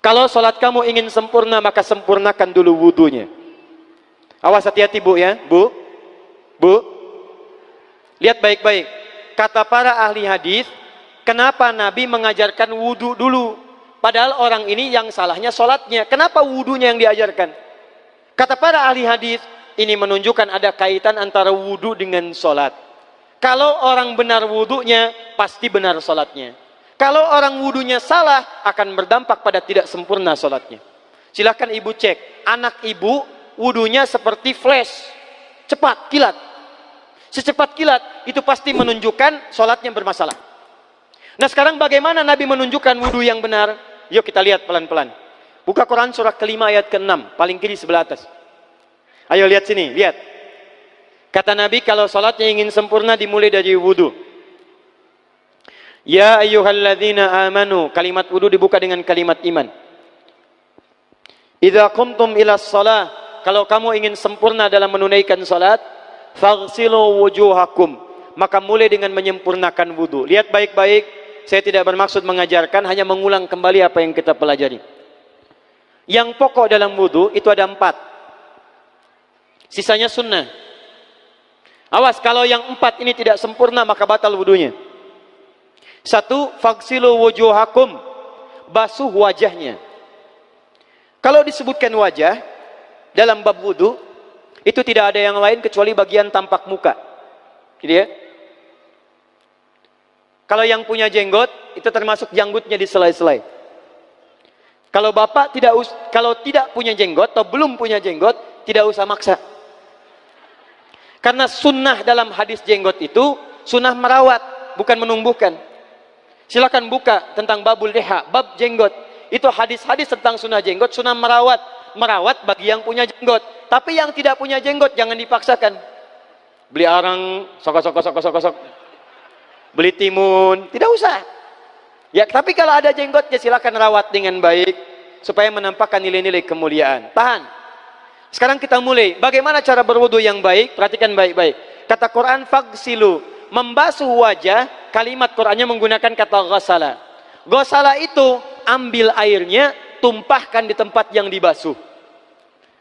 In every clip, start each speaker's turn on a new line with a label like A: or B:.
A: Kalau sholat kamu ingin sempurna, maka sempurnakan dulu wudunya. Awas, hati-hati bu ya, bu. Lihat baik-baik. Kata para ahli hadis, kenapa Nabi mengajarkan wudu dulu? Padahal orang ini yang salahnya sholatnya. Kenapa wudunya yang diajarkan? Kata para ahli hadis, ini menunjukkan ada kaitan antara wudu dengan sholat. Kalau orang benar wudunya, pasti benar sholatnya. Kalau orang wudunya salah, akan berdampak pada tidak sempurna sholatnya. Silahkan ibu cek, anak ibu wudunya seperti flash, cepat, kilat. Secepat kilat, itu pasti menunjukkan sholatnya bermasalah. Nah sekarang bagaimana Nabi menunjukkan wudu yang benar? Yuk kita lihat pelan-pelan. Buka Quran surah kelima ayat ke-6, paling kiri sebelah atas. Ayo lihat sini, lihat. Kata Nabi, kalau sholatnya ingin sempurna dimulai dari wudu. Ya ayyuhalladzina amanu, kalimat wudu dibuka dengan kalimat iman. Idza qumtum ila shalah, kalau kamu ingin sempurna dalam menunaikan salat, faghsilu wujuhakum, maka mulai dengan menyempurnakan wudu. Lihat baik-baik, saya tidak bermaksud mengajarkan, hanya mengulang kembali apa yang kita pelajari. Yang pokok dalam wudu itu ada 4. Sisanya sunnah. Awas, kalau yang 4 ini tidak sempurna, maka batal wudunya. 1, faghsilu wujuhakum, basuh wajahnya. Kalau disebutkan wajah dalam bab wudu, itu tidak ada yang lain kecuali bagian tampak muka. Gitu ya. Kalau yang punya jenggot, itu termasuk janggutnya di selai-selai. Kalau bapak kalau tidak punya jenggot atau belum punya jenggot, tidak usah maksa. Karena sunnah dalam hadis jenggot itu sunnah merawat, bukan menumbuhkan. Silakan buka tentang babul liha, bab jenggot. Itu hadis-hadis tentang sunnah jenggot, sunnah merawat. Merawat bagi yang punya jenggot. Tapi yang tidak punya jenggot jangan dipaksakan. Beli arang, sok. Beli timun, tidak usah. Ya, tapi kalau ada jenggotnya silakan rawat dengan baik supaya menampakkan nilai-nilai kemuliaan. Tahan. Sekarang kita mulai. Bagaimana cara berwudu yang baik? Perhatikan baik-baik. Kata Quran faghsilu, membasuh wajah, kalimat Qurannya menggunakan kata ghasala. Ghasala itu ambil airnya, tumpahkan di tempat yang dibasuh.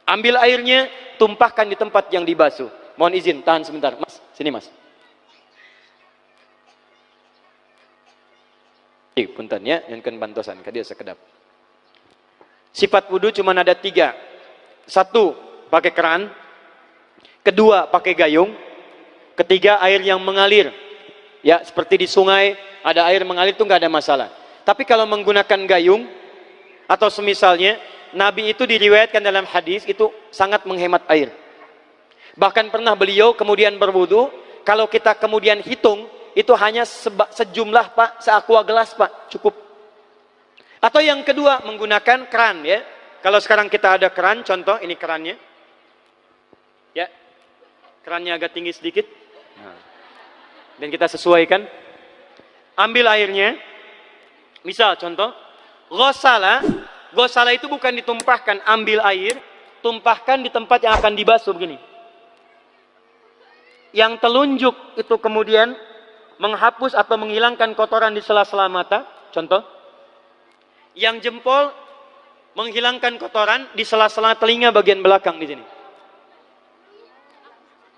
A: Ambil airnya, tumpahkan di tempat yang dibasuh. Mohon izin, tahan sebentar. Mas, sini mas. Punten ya, yang kan bantosan, kadia sekedap. Sifat wudu cuma ada 3. 1, pakai keran. 2, pakai gayung. 3, air yang mengalir. Ya, seperti di sungai, ada air mengalir itu nggak ada masalah. Tapi kalau menggunakan gayung, atau semisalnya, Nabi itu diriwayatkan dalam hadis, itu sangat menghemat air. Bahkan pernah beliau kemudian berwudu, kalau kita kemudian hitung, itu hanya sejumlah pak, seaqua gelas pak, cukup. Atau yang kedua, menggunakan keran ya. Kalau sekarang kita ada keran, contoh ini kerannya. Ya, kerannya agak tinggi sedikit. Dan kita sesuaikan. Ambil airnya. Misal contoh, ghasala. Ghasala itu bukan ditumpahkan, ambil air, tumpahkan di tempat yang akan dibasuh begini. Yang telunjuk itu kemudian menghapus atau menghilangkan kotoran di sela-sela mata, contoh. Yang jempol menghilangkan kotoran di sela-sela telinga bagian belakang di sini.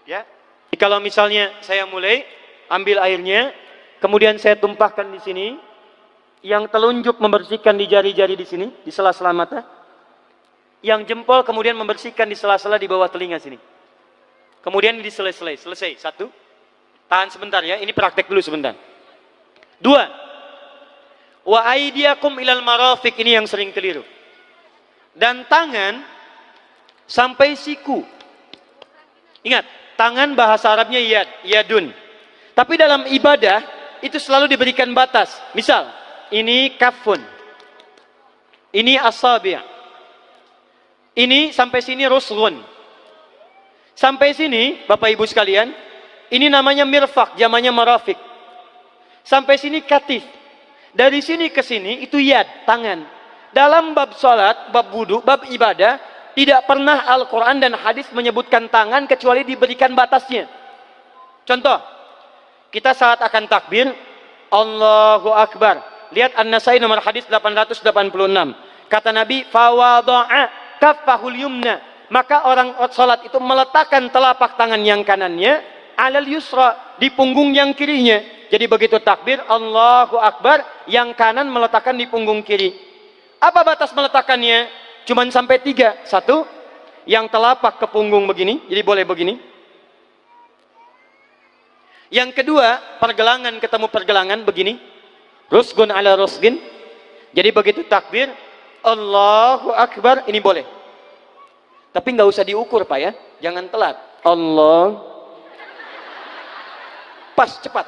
A: Ya. Jadi kalau misalnya saya mulai ambil airnya, kemudian saya tumpahkan di sini, yang telunjuk membersihkan di jari-jari di sini, di sela-sela mata. Yang jempol kemudian membersihkan di sela-sela di bawah telinga sini. Kemudian di selesai. 1. Tahan sebentar ya, ini praktek dulu sebentar. 2. Wa aidiakum ilal marafiq, ini yang sering keliru. Dan tangan sampai siku. Ingat, tangan bahasa Arabnya yad, yadun. Tapi dalam ibadah itu selalu diberikan batas. Misal, ini kafun. Ini asabi'. Ini sampai sini ruslun. Sampai sini, Bapak Ibu sekalian, ini namanya mirfaq, zamannya marafiq. Sampai sini katif. Dari sini ke sini itu yad, tangan. Dalam bab salat, bab wudu, bab ibadah, tidak pernah Al-Quran dan hadis menyebutkan tangan kecuali diberikan batasnya. Contoh, kita saat akan takbir, Allahu Akbar. Lihat An-Nasai nomor hadis 886. Kata Nabi, fawada'a kaffahul yumna. Maka orang salat itu meletakkan telapak tangan yang kanannya alal yusra, di punggung yang kirinya. Jadi begitu takbir Allahu Akbar, yang kanan meletakkan di punggung kiri. Apa batas meletakkannya? Cuman sampai 3. 1, yang telapak ke punggung begini, jadi boleh begini. Yang kedua, pergelangan ketemu pergelangan begini. Rusgun ala rusgin. Jadi begitu takbir Allahu Akbar, ini boleh. Tapi nggak usah diukur Pak ya, jangan telat. Allah, pas, cepat.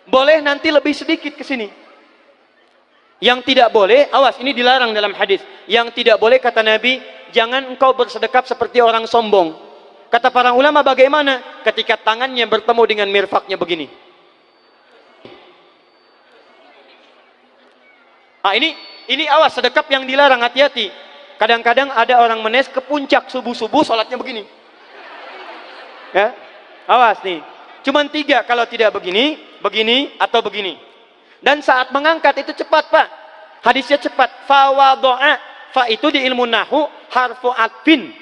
A: Boleh nanti lebih sedikit ke sini. Yang tidak boleh, awas, ini dilarang dalam hadis. Yang tidak boleh kata Nabi, jangan engkau bersedekap seperti orang sombong. Kata para ulama bagaimana? Ketika tangannya bertemu dengan mirfaknya begini. Nah, ini awas, sedekap yang dilarang, hati-hati. Kadang-kadang ada orang menes ke puncak subuh-subuh, sholatnya begini. Ya, awas nih. Cuman 3, kalau tidak begini, begini, atau begini. Dan saat mengangkat itu cepat Pak. Hadisnya cepat. Fawado'a. Fa itu di ilmu nahu harfu atfin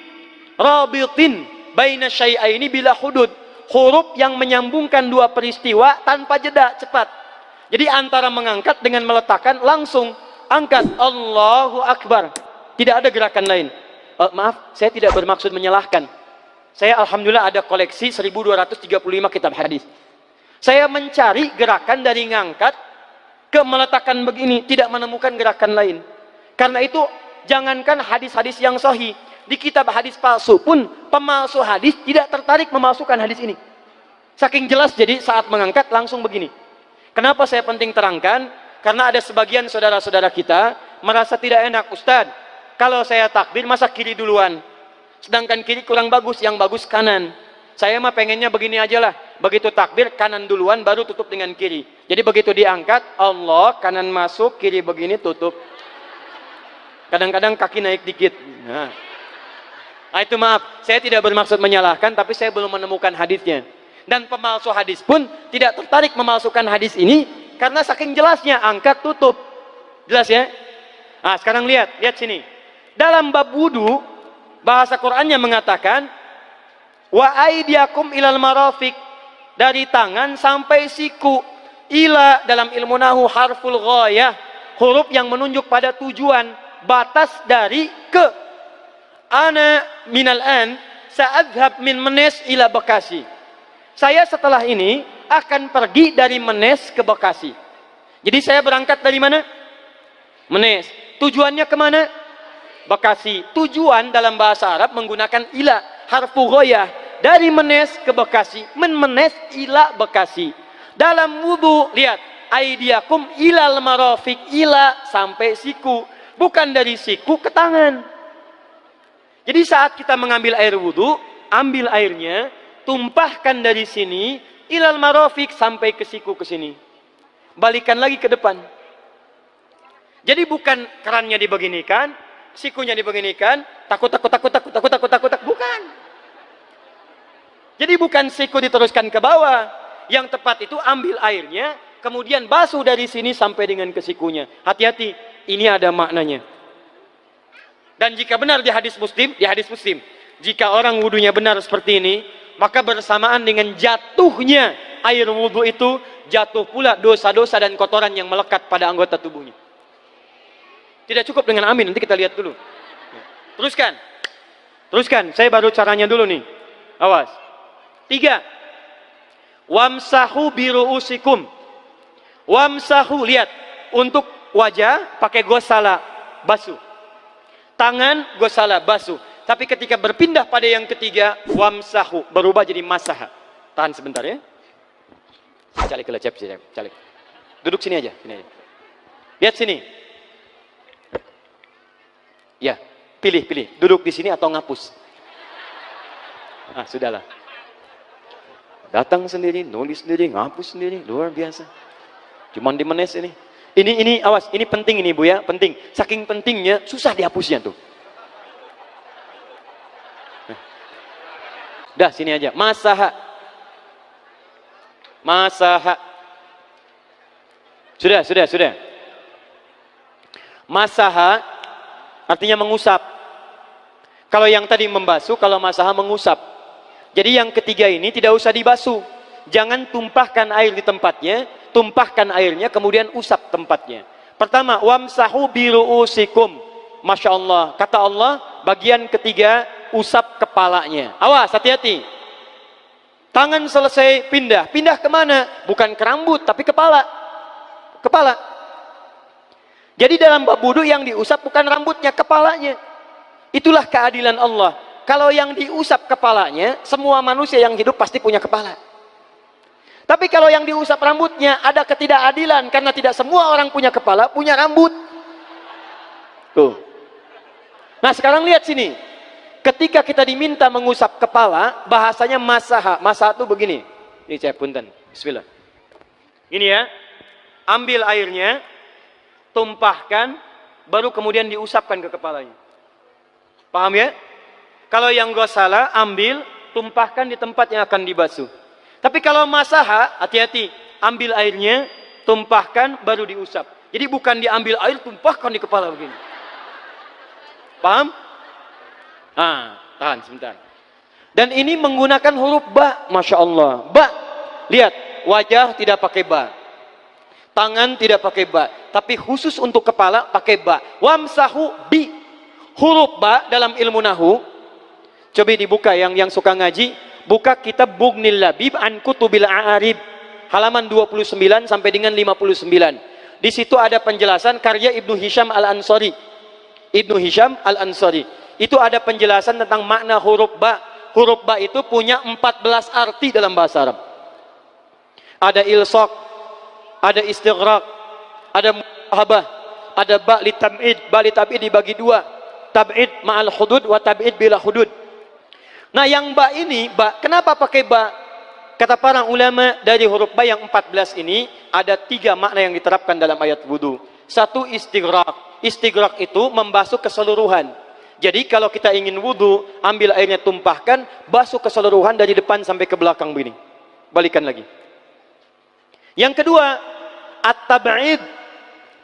A: rabitin baina syai'aini bila hudud. Huruf yang menyambungkan dua peristiwa tanpa jeda, cepat. Jadi antara mengangkat dengan meletakkan, langsung angkat Allahu Akbar. Tidak ada gerakan lain. Maaf, saya tidak bermaksud menyalahkan. Saya alhamdulillah ada koleksi 1235 kitab hadis. Saya mencari gerakan dari ngangkat ke meletakkan begini, tidak menemukan gerakan lain. Karena itu jangankan hadis-hadis yang sahih, di kitab hadis palsu pun pemalsu hadis tidak tertarik memalsukan hadis ini. Saking jelas, jadi saat mengangkat langsung begini. Kenapa saya penting terangkan? Karena ada sebagian saudara-saudara kita merasa tidak enak, Ustadz, kalau saya takbir masa kiri duluan, sedangkan kiri kurang bagus, yang bagus kanan. Saya mah pengennya begini aja lah, begitu takbir kanan duluan baru tutup dengan kiri. Jadi begitu diangkat Allah, kanan masuk, kiri begini tutup. Kadang-kadang kaki naik dikit. Nah, itu maaf, saya tidak bermaksud menyalahkan, tapi saya belum menemukan hadisnya. Dan pemalsu hadis pun tidak tertarik memalsukan hadis ini karena saking jelasnya, angkat tutup. Jelas ya? Nah, sekarang lihat sini. Dalam bab wudu, bahasa Qur'annya mengatakan wa aidiakum ilal marafiq, dari tangan sampai siku. Ila dalam ilmu nahu harful ghayah, huruf yang menunjuk pada tujuan, batas dari ke. Ana minal an sa'adhab min Menes ila Bekasi. Saya setelah ini akan pergi dari Menes ke Bekasi. Jadi saya berangkat dari mana? Menes. Tujuannya kemana? Bekasi. Tujuan dalam bahasa Arab menggunakan ila, harfu ghayah, dari Menes ke Bekasi. Menes ila Bekasi. Dalam wudu, lihat, aidiakum ilal marafiq, ila sampai siku, bukan dari siku ke tangan. Jadi saat kita mengambil air wudu, ambil airnya, tumpahkan dari sini ilal marafiq sampai ke siku, ke sini. Balikan lagi ke depan. Jadi bukan kerannya dibeginikan, sikunya dibeginikan, takut, bukan. Jadi bukan siku diteruskan ke bawah. Yang tepat itu ambil airnya, kemudian basuh dari sini sampai dengan ke sikunya. Hati-hati, ini ada maknanya. Dan jika benar di hadis Muslim, jika orang wudunya benar seperti ini, maka bersamaan dengan jatuhnya air wudu itu, jatuh pula dosa-dosa dan kotoran yang melekat pada anggota tubuhnya. Tidak cukup dengan amin, nanti kita lihat dulu. Teruskan, saya baru caranya dulu nih. Awas. 3. Wamsahu biru'usikum. Wamsahu, lihat, untuk wajah pakai gosala, basuh. Tangan gosala, basuh. Tapi ketika berpindah pada yang ketiga, wamsahu, berubah jadi masaha. Tahan sebentar ya. Calik. Duduk sini aja. Lihat sini. Ya, pilih. Duduk di sini atau ngapus. Sudahlah. Datang sendiri, nulis sendiri, ngapus sendiri, luar biasa. Cuman di Menes ini. Ini awas, ini penting ini Bu ya, penting. Saking pentingnya, susah dihapusnya tuh. Dah, sini aja. Masaha. Sudah. Masaha artinya mengusap. Kalau yang tadi membasuh, kalau masaha mengusap. Jadi yang ketiga ini tidak usah dibasuh. Jangan tumpahkan air di tempatnya, tumpahkan airnya kemudian usap tempatnya. Pertama, wamsahu biru'usikum. Masya Allah, kata Allah, bagian ketiga usap kepalanya. Awas, hati-hati. Tangan selesai pindah. Pindah kemana? Bukan ke rambut, tapi kepala. Kepala. Jadi dalam bab wudu yang diusap bukan rambutnya, kepalanya. Itulah keadilan Allah. Kalau yang diusap kepalanya, semua manusia yang hidup pasti punya kepala. Tapi kalau yang diusap rambutnya, ada ketidakadilan. Karena tidak semua orang punya kepala, punya rambut. Tuh. Nah sekarang lihat sini. Ketika kita diminta mengusap kepala, bahasanya masaha. Masaha itu begini. Ini saya punten. Bismillah. Ini ya. Ambil airnya, tumpahkan, baru kemudian diusapkan ke kepalanya. Paham ya? Kalau yang ghusala, ambil, tumpahkan di tempat yang akan dibasuh. Tapi kalau masaha, hati-hati. Ambil airnya, tumpahkan, baru diusap. Jadi bukan diambil air, tumpahkan di kepala begini. Paham? Ah, tahan sebentar. Dan ini menggunakan huruf ba, Masya Allah. Ba, lihat, wajah tidak pakai ba. Tangan tidak pakai ba. Tapi khusus untuk kepala, pakai ba. Wamsahu bi. Huruf ba dalam ilmu nahu, coba dibuka yang suka ngaji, buka kitab Bughnil Labib an Kutubil A'arib, halaman 29 sampai dengan 59. Di situ ada penjelasan karya Ibnu Hisham Al-Ansari. Ibnu Hisham Al-Ansari. Itu ada penjelasan tentang makna huruf ba. Huruf ba itu punya 14 arti dalam bahasa Arab. Ada ilsaq, ada istighraq, ada muhabah, ada ba li tab'id. Ba li tab'id dibagi dua. Tab'id ma'al hudud wa tab'id bila hudud. Nah yang ba ini, ba, kenapa pakai ba? Kata para ulama, dari huruf ba yang 14 ini, ada 3 makna yang diterapkan dalam ayat wudu. Satu, istighraq. Istighraq itu membasuh keseluruhan. Jadi kalau kita ingin wudu, ambil airnya tumpahkan, basuh keseluruhan dari depan sampai ke belakang begini. Balikan lagi. Yang kedua, at-tab'id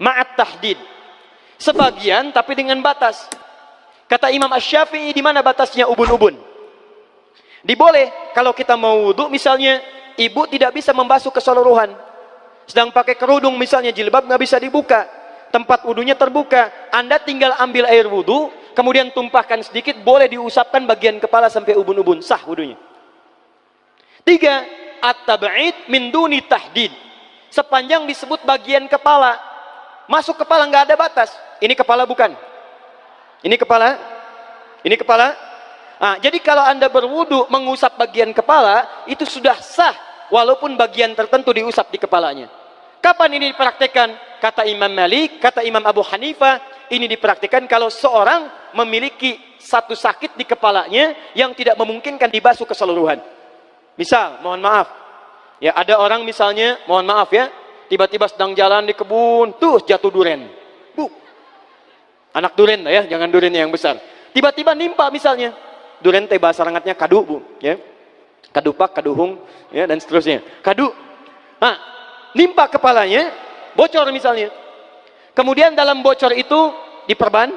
A: ma'at tahdid. Sebagian tapi dengan batas. Kata Imam Asy-Syafi'i, di mana batasnya ubun-ubun? Diboleh kalau kita mau wudu, misalnya ibu tidak bisa membasuh keseluruhan, sedang pakai kerudung misalnya, jilbab nggak bisa dibuka, tempat wudunya terbuka, Anda tinggal ambil air wudu, kemudian tumpahkan sedikit, boleh diusapkan bagian kepala sampai ubun-ubun, sah wudunya. 3, at-tab'id min duni tahdid. Sepanjang disebut bagian kepala, masuk kepala nggak ada batas. Ini kepala bukan? Ini kepala? Ini kepala? Nah, jadi kalau Anda berwudu mengusap bagian kepala, itu sudah sah walaupun bagian tertentu diusap di kepalanya. Kapan ini dipraktekkan? Kata Imam Malik, kata Imam Abu Hanifah, ini dipraktekkan kalau seorang memiliki satu sakit di kepalanya yang tidak memungkinkan dibasuh keseluruhan. Misal, mohon maaf, ya ada orang misalnya, mohon maaf ya, tiba-tiba sedang jalan di kebun, tuh jatuh duren. Anak duren ya, jangan duren yang besar. Tiba-tiba nimpa misalnya. Duren teh bahasa rangatnya kadu, Bu, ya. Kadupak, kaduhung, ya dan seterusnya. Kadu. Nah, nimpa kepalanya, bocor misalnya. Kemudian dalam bocor itu diperban.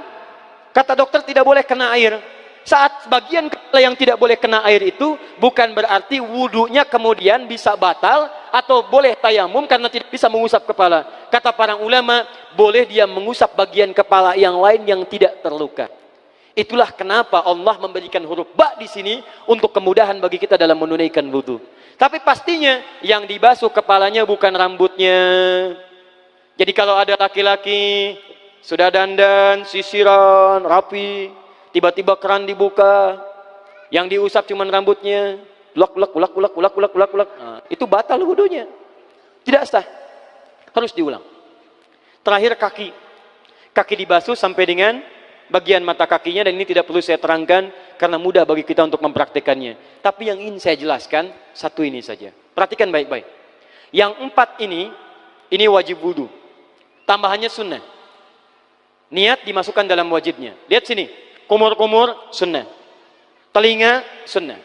A: Kata dokter tidak boleh kena air. Saat bagian kepala yang tidak boleh kena air itu bukan berarti wudunya kemudian bisa batal atau boleh tayamum karena tidak bisa mengusap kepala. Kata para ulama, boleh dia mengusap bagian kepala yang lain yang tidak terluka. Itulah kenapa Allah memberikan huruf ba di sini untuk kemudahan bagi kita dalam menunaikan wudu. Tapi pastinya yang dibasuh kepalanya bukan rambutnya. Jadi kalau ada laki-laki sudah dandan, sisiran, rapi, tiba-tiba keran dibuka, yang diusap cuma rambutnya, ulak. Nah, itu batal wudunya. Tidak sah. Harus diulang. Terakhir kaki. Kaki dibasuh sampai dengan bagian mata kakinya, dan ini tidak perlu saya terangkan karena mudah bagi kita untuk mempraktekannya. Tapi yang ingin saya jelaskan satu ini saja. Perhatikan baik-baik. Yang 4 ini wajib wudu. Tambahannya sunnah. Niat dimasukkan dalam wajibnya. Lihat sini. Kumur-kumur sunnah, telinga sunnah,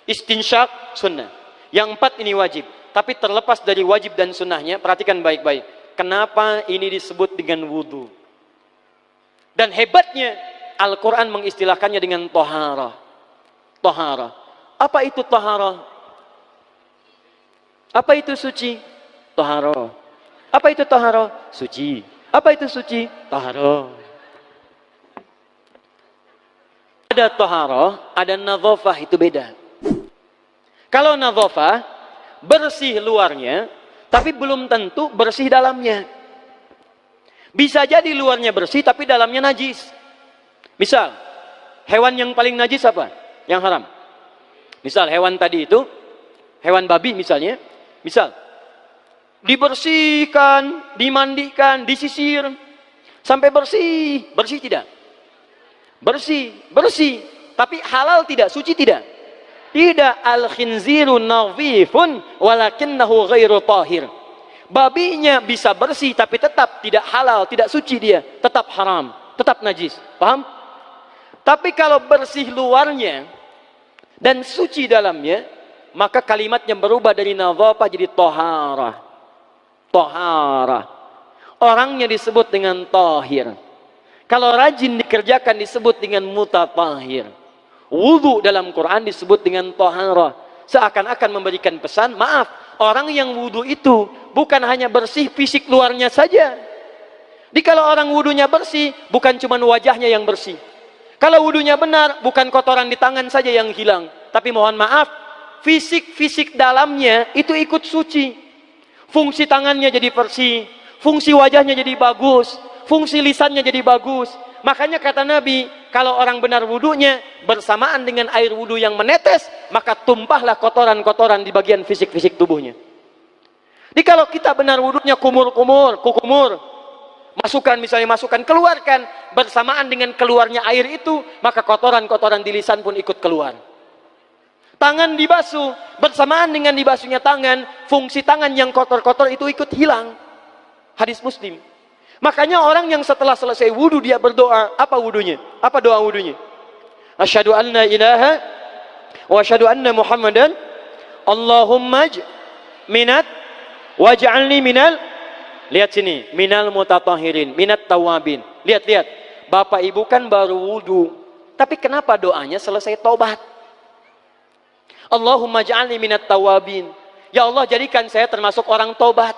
A: istinsyak sunnah. Yang 4 ini wajib. Tapi terlepas dari wajib dan sunnahnya, perhatikan baik-baik. Kenapa ini disebut dengan wudu? Dan hebatnya Al-Quran mengistilahkannya dengan toharah. Toharah. Apa itu toharah? Apa itu suci? Toharah. Apa itu toharah? Suci. Apa itu suci? Toharah. Ada toharah, ada nadhafah, itu beda. Kalau nadhafah, bersih luarnya, tapi belum tentu bersih dalamnya. Bisa jadi luarnya bersih, tapi dalamnya najis. Misal, hewan yang paling najis apa? Yang haram. Misal, hewan tadi itu, hewan babi misalnya, misal, dibersihkan, dimandikan, disisir, sampai bersih. Bersih tidak? Bersih, bersih. Tapi halal tidak? Suci tidak? Tidak. Al-khinziru nadhifun walakinnahu ghairu tahir. Babinya bisa bersih tapi tetap tidak halal, tidak suci dia, tetap haram, tetap najis. Paham? Tapi kalau bersih luarnya dan suci dalamnya, maka kalimatnya berubah dari nadhafah jadi toharah. Toharah. Orangnya disebut dengan tahir. Kalau rajin dikerjakan disebut dengan mutatahhir. Wudu dalam Quran disebut dengan taharah. Seakan-akan memberikan pesan, maaf, orang yang wudu itu bukan hanya bersih fisik luarnya saja. Jadi kalau orang wudunya bersih, bukan cuma wajahnya yang bersih. Kalau wudunya benar, bukan kotoran di tangan saja yang hilang. Tapi mohon maaf, fisik-fisik dalamnya itu ikut suci. Fungsi tangannya jadi bersih, fungsi wajahnya jadi bagus, fungsi lisannya jadi bagus. Makanya kata Nabi, kalau orang benar wudunya bersamaan dengan air wudu yang menetes, maka tumpahlah kotoran-kotoran di bagian fisik-fisik tubuhnya. Jadi kalau kita benar wudunya kumur-kumur, kukumur, masukkan misalnya, masukkan, keluarkan, bersamaan dengan keluarnya air itu, maka kotoran-kotoran di lisan pun ikut keluar. Tangan dibasuh, bersamaan dengan dibasuhnya tangan, fungsi tangan yang kotor-kotor itu ikut hilang. Hadis Muslim. Makanya orang yang setelah selesai wudu dia berdoa, apa wudunya? Apa doa wudunya? Asyhadu an la ilaha wa asyhadu anna Muhammadan Allahumma minat waj'alni minal, lihat sini, minal mutatahhirin, minat tawabin. Lihat. Bapak Ibu kan baru wudu, tapi kenapa doanya selesai tobat? Allahumma ja'alni minat tawabin. Ya Allah, jadikan saya termasuk orang tobat.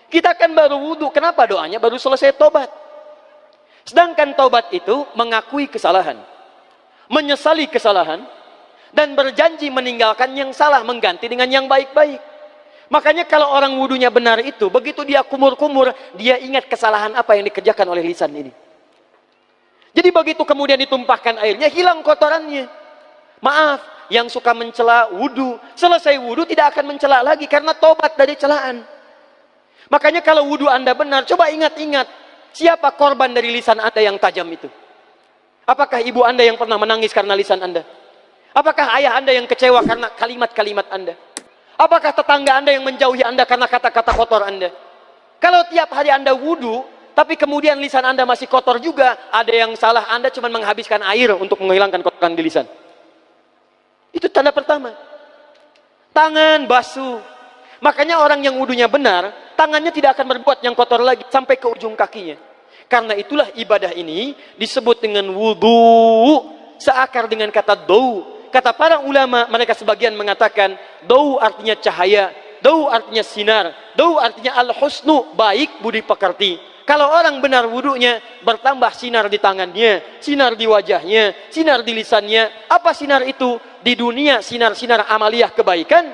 A: Kita kan baru wudu, kenapa doanya baru selesai tobat? Sedangkan tobat itu mengakui kesalahan, menyesali kesalahan, dan berjanji meninggalkan yang salah, mengganti dengan yang baik-baik. Makanya kalau orang wudunya benar itu, begitu dia kumur-kumur, dia ingat kesalahan apa yang dikerjakan oleh lisan ini. Jadi begitu kemudian ditumpahkan airnya, hilang kotorannya. Maaf, yang suka mencela wudu, selesai wudu tidak akan mencela lagi karena tobat dari celaan. Makanya kalau wudu Anda benar, coba ingat-ingat, siapa korban dari lisan Anda yang tajam itu? Apakah ibu Anda yang pernah menangis karena lisan Anda? Apakah ayah Anda yang kecewa karena kalimat-kalimat Anda? Apakah tetangga Anda yang menjauhi Anda karena kata-kata kotor Anda? Kalau tiap hari Anda wudu, tapi kemudian lisan Anda masih kotor juga, ada yang salah, Anda cuma menghabiskan air untuk menghilangkan kotoran di lisan. Itu tanda pertama. Tangan basuh. Makanya orang yang wudunya benar, tangannya tidak akan berbuat yang kotor lagi sampai ke ujung kakinya. Karena itulah ibadah ini disebut dengan wudu, seakar dengan kata dau. Kata para ulama, mereka sebagian mengatakan dau artinya cahaya, dau artinya sinar, dau artinya al-husnu, baik budi pekerti. Kalau orang benar wudunya, bertambah sinar di tangannya, sinar di wajahnya, sinar di lisannya. Apa sinar itu? Di dunia sinar-sinar amaliyah kebaikan,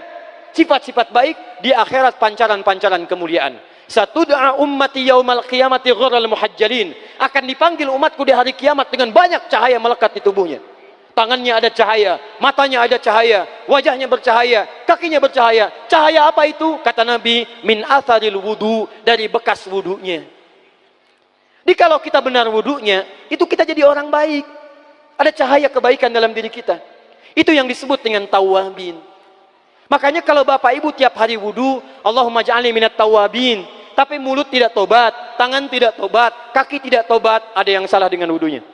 A: sifat-sifat baik, di akhirat pancaran-pancaran kemuliaan. Satud'a ummati yaumal qiyamati ghurral muhajjalin. Akan dipanggil umatku di hari kiamat dengan banyak cahaya melekat di tubuhnya. Tangannya ada cahaya, matanya ada cahaya, wajahnya bercahaya, kakinya bercahaya. Cahaya apa itu? Kata Nabi, min atharil wudu, dari bekas wudunya. Jadi kalau kita benar wudunya, itu kita jadi orang baik. Ada cahaya kebaikan dalam diri kita. Itu yang disebut dengan tawabin. Makanya kalau Bapak Ibu tiap hari wudu, Allahumma ja'alni minat tawabin, tapi mulut tidak tobat, tangan tidak tobat, kaki tidak tobat, ada yang salah dengan wudunya.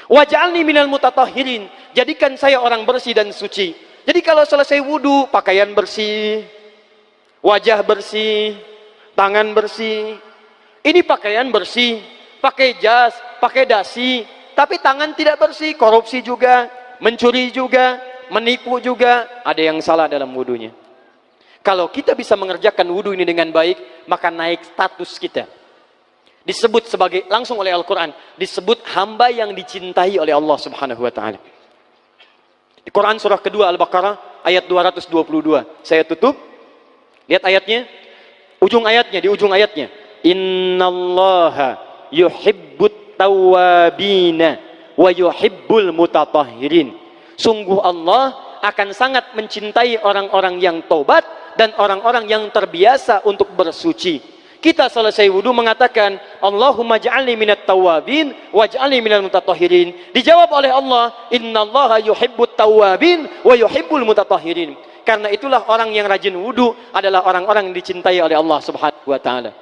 A: Waj'alni minal mutatahhirin, jadikan saya orang bersih dan suci. Jadi kalau selesai wudu, pakaian bersih, wajah bersih, tangan bersih. Ini pakaian bersih, pakai jas, pakai dasi, tapi tangan tidak bersih, korupsi juga, mencuri juga, menipu juga, ada yang salah dalam wudunya. Kalau kita bisa mengerjakan wudu ini dengan baik, maka naik status kita. Disebut sebagai, langsung oleh Al-Quran, disebut hamba yang dicintai oleh Allah Subhanahu wa ta'ala. Di Quran surah kedua Al-Baqarah ayat 222. Saya tutup. Lihat ayatnya. Di ujung ayatnya. Innallaha yuhibbut tawwabina wa yuhibbul mutatahhirin. Sungguh Allah akan sangat mencintai orang-orang yang taubat dan orang-orang yang terbiasa untuk bersuci. Kita selesai wudu mengatakan, Allahumma ja'alni minat tawabin waj'alni minal mutatahhirin. Dijawab oleh Allah, innallaha yuhibbut tawabin wa yuhibbul mutatahhirin. Karena itulah orang yang rajin wudu adalah orang-orang yang dicintai oleh Allah Subhanahu wa ta'ala.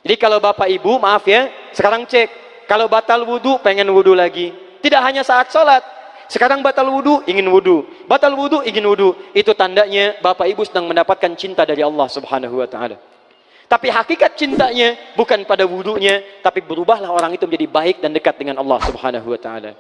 A: Jadi kalau Bapak Ibu, maaf ya, sekarang cek, kalau batal wudu, pengen wudu lagi. Tidak hanya saat sholat, sekarang batal wudu, ingin wudu. Batal wudu, ingin wudu. Itu tandanya Bapak Ibu sedang mendapatkan cinta dari Allah Subhanahu wa ta'ala. Tapi hakikat cintanya bukan pada wudunya, tapi berubahlah orang itu menjadi baik dan dekat dengan Allah Subhanahu wa ta'ala.